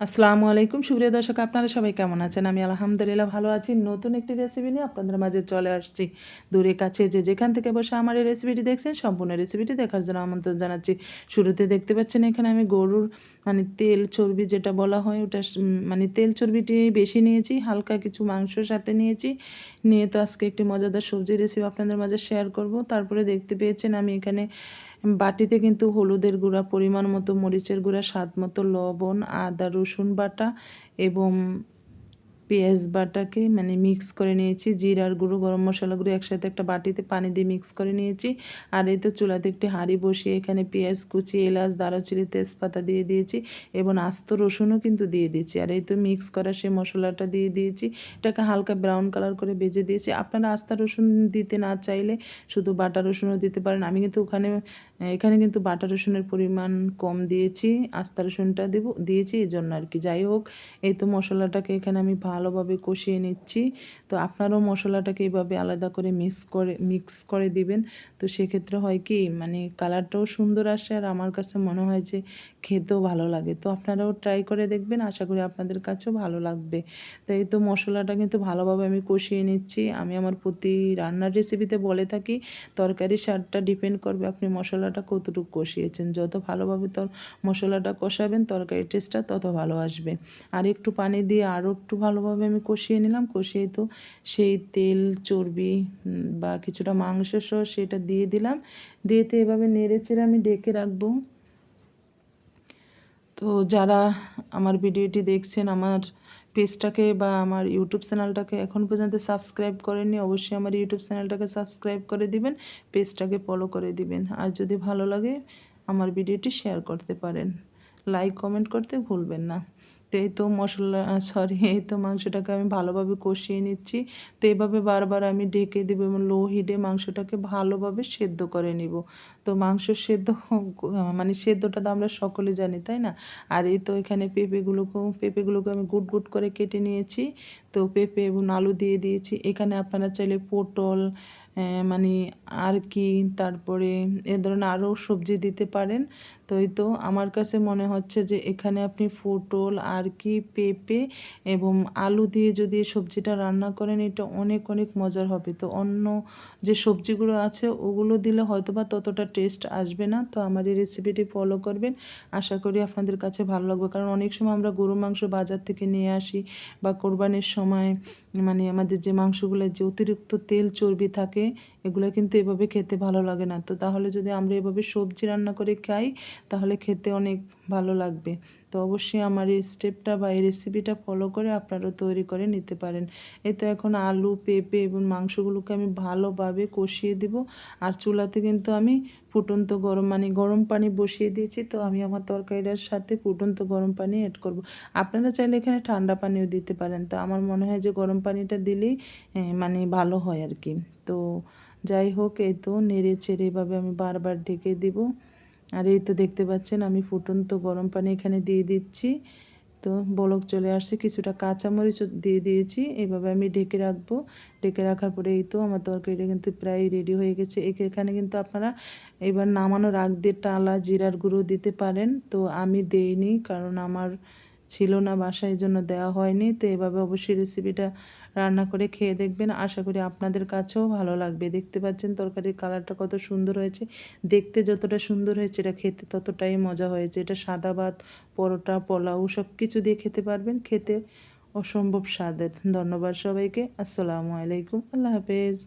আসসালামু আলাইকুম সুপ্রিয় দর্শক, আপনারা সবাই কেমন আছেন? আমি আলহামদুলিল্লাহ ভালো আছি। নতুন একটি রেসিপি নিয়ে আপনাদের মাঝে চলে আসছি। দূরে কাছে যে যেখান থেকে বসে আমার এই রেসিপিটি দেখছেন, সম্পূর্ণ রেসিপিটি দেখার জন্য আমন্ত্রণ জানাচ্ছি। শুরুতে দেখতে পাচ্ছেন এখানে আমি গরুর তেল চর্বি যেটা বলা হয় ওটা তেল চর্বিটি বেশি নিয়েছি, হালকা কিছু মাংসর সাথে নিয়েছি। নিয়ে তো আজকে একটি মজাদার সবজি রেসিপি আপনাদের মাঝে শেয়ার করব। তারপরে দেখতে পেয়েছেন আমি এখানে বাটিতে কিন্তু হলুদের গুঁড়া, পরিমাণ মতো মরিচের গুঁড়া, স্বাদ মতো লবণ, আদা রসুন বাটা এবং পেঁয়াজ বাটাকে মিক্স করে নিয়েছি। জিরার গুঁড়ো, গরম মশলা গুঁড়ো একসাথে একটা বাটিতে পানি দিয়ে মিক্স করে নিয়েছি। আর এই তো চুলাতে একটি হাঁড়ি বসিয়ে এখানে পেঁয়াজ কুচি, এলাচ, দারুচিনি, তেজপাতা দিয়ে দিয়েছি এবং আস্ত রসুনও কিন্তু দিয়ে দিয়েছি। আর এই তো মিক্স করা সেই মশলাটা দিয়ে দিয়েছি। এটাকে হালকা ব্রাউন কালার করে ভেজে দিয়েছি। আপনারা আস্ত রসুন দিতে না চাইলে শুধু বাটা রসুনও দিতে পারেন। আমি কিন্তু এখানে কিন্তু বাটা রসুনের পরিমাণ কম দিয়েছি, আস্ত রসুনটা দিয়েছি এই জন্য আর কি। যাই হোক, এই তো মশলাটাকে এখানে আমি ভালোভাবে কষিয়ে নিচ্ছি। তো আপনারাও মশলাটাকে এইভাবে আলাদা করে মিক্স করে দিবেন। তো সেক্ষেত্রে হয় কি, কালারটাও সুন্দর আসে আর আমার কাছে মনে হয় যে খেতেও ভালো লাগে। তো আপনারাও ট্রাই করে দেখবেন, আশা করি আপনাদের কাছেও ভালো লাগবে। তো এই তো মশলাটা কিন্তু ভালোভাবে আমি কষিয়ে নিচ্ছি। আমি আমার প্রতি রান্নার রেসিপিতে বলে থাকি, তরকারির স্বাদটা ডিপেন্ড করবে আপনি মশলাটা কতটুকু কষিয়েছেন। যত ভালোভাবে মশলাটা কষাবেন তরকারির টেস্টটা তত ভালো আসবে। আর একটু পানি দিয়ে আরও একটু ভালোভাবে আমি কষিয়ে নিলাম। কষিয়ে তো সেই তেল চর্বি বা কিছুটা মাংস সহ সেটা দিয়ে দিলাম। দিয়ে তো এভাবে নেড়ে চেড়ে আমি ঢেকে রাখবো। তো যারা আমার ভিডিওটি দেখছেন, আমার পেজটাকে বা আমার ইউটিউব চ্যানেলটাকে এখন পর্যন্ত সাবস্ক্রাইব করেননি, অবশ্যই আমার ইউটিউব চ্যানেলটাকে সাবস্ক্রাইব করে দিবেন, পেজটাকে ফলো করে দিবেন। আর যদি ভালো লাগে আমার ভিডিওটি শেয়ার করতে পারেন, লাইক কমেন্ট করতে ভুলবেন না। তো এই তো এই তো মাংসটাকে আমি ভালোভাবে কষিয়ে নিচ্ছি। তো এইভাবে বারবার আমি ঢেকে দেবো এবং লো হিটে মাংসটাকে ভালোভাবে সেদ্ধ করে নিব। তো মাংস সেদ্ধ সেদ্ধটা তো আমরা সকলে জানি, তাই না? আর এই তো এখানে পেঁপেগুলোকে আমি গুট গুট করে কেটে নিয়েছি। তো পেঁপে এবং আলু দিয়ে দিয়েছি। এখানে আপনারা চাইলে পটল, মানে আর কি, তারপরে এ ধরনের আরও সবজি দিতে পারেন। তো এই তো আমার কাছে মনে হচ্ছে যে এখানে আপনি পটল, আর কি, পেঁপে এবং আলু দিয়ে যদি এই সবজিটা রান্না করেন, এটা অনেক অনেক মজার হবে। তো অন্য যে সবজিগুলো আছে ওগুলো দিলে হয়তো বা ততটা টেস্ট আসবে না। তো আমার এই রেসিপিটি ফলো করবেন, আশা করি আপনাদের কাছে ভালো লাগবে। কারণ অনেক সময় আমরা গরুর মাংস বাজার থেকে নিয়ে আসি বা কোরবানির সময় আমাদের যে মাংসগুলো যে অতিরিক্ত তেল চর্বি থাকে, এগুলো কিন্তু এভাবে খেতে ভালো লাগে না। তো তাহলে যদি আমরা এভাবে সবজি রান্না করে খাই তাহলে খেতে অনেক ভালো লাগবে। তো অবশ্যই আমার এই স্টেপটা বা এই রেসিপিটা ফলো করে আপনারাও তৈরি করে নিতে পারেন। এই তো এখন আলু, পেঁপে এবং মাংসগুলোকে আমি ভালোভাবে কষিয়ে দিব। আর চুলাতে কিন্তু আমি ফুটন্ত গরম পানি বসিয়ে দিয়েছি। তো আমি আমার তরকারিটার সাথে ফুটন্ত গরম পানি অ্যাড করব। আপনারা চাইলে এখানে ঠান্ডা পানিও দিতে পারেন। তো আমার মনে হয় যে গরম পানিটা দিলেই ভালো হয় আর কি। তো যাই হোক, এই তো নেড়ে চেড়ে এভাবে আমি বারবার ঢেকে দিব। আর এই তো দেখতে পাচ্ছেন আমি ফুটন্ত গরম পানি এখানে দিয়ে দিচ্ছি। তো বলক চলে আসছে, কিছুটা কাঁচামরিচও দিয়ে দিয়েছি। এভাবে আমি ঢেকে রাখবো। ঢেকে রাখার পরে এই তো আমার তরকারিটা কিন্তু প্রায় রেডি হয়ে গেছে। এখানে কিন্তু আপনারা এবার নামানোর আগ দিয়ে টালা জিরার গুঁড়ো দিতে পারেন। তো আমি দেইনি, কারণ আমার ছিল না বাসায়, এই জন্য দেওয়া হয়নি। তো এভাবে অবশ্যই রেসিপিটা রান্না করে খেয়ে দেখবেন, আশা করি আপনাদের কাছেও ভালো লাগবে। দেখতে পাচ্ছেন তরকারির কালারটা কত সুন্দর হয়েছে। দেখতে যতটা সুন্দর হয়েছে এটা খেতে ততটাই মজা হয়েছে। এটা সাদা ভাত, পরোটা, পোলাও সব কিছু দিয়ে খেতে পারবেন। খেতে অসম্ভব স্বাদের। ধন্যবাদ সবাইকে। আসসালামু আলাইকুম। আল্লাহ হাফেজ।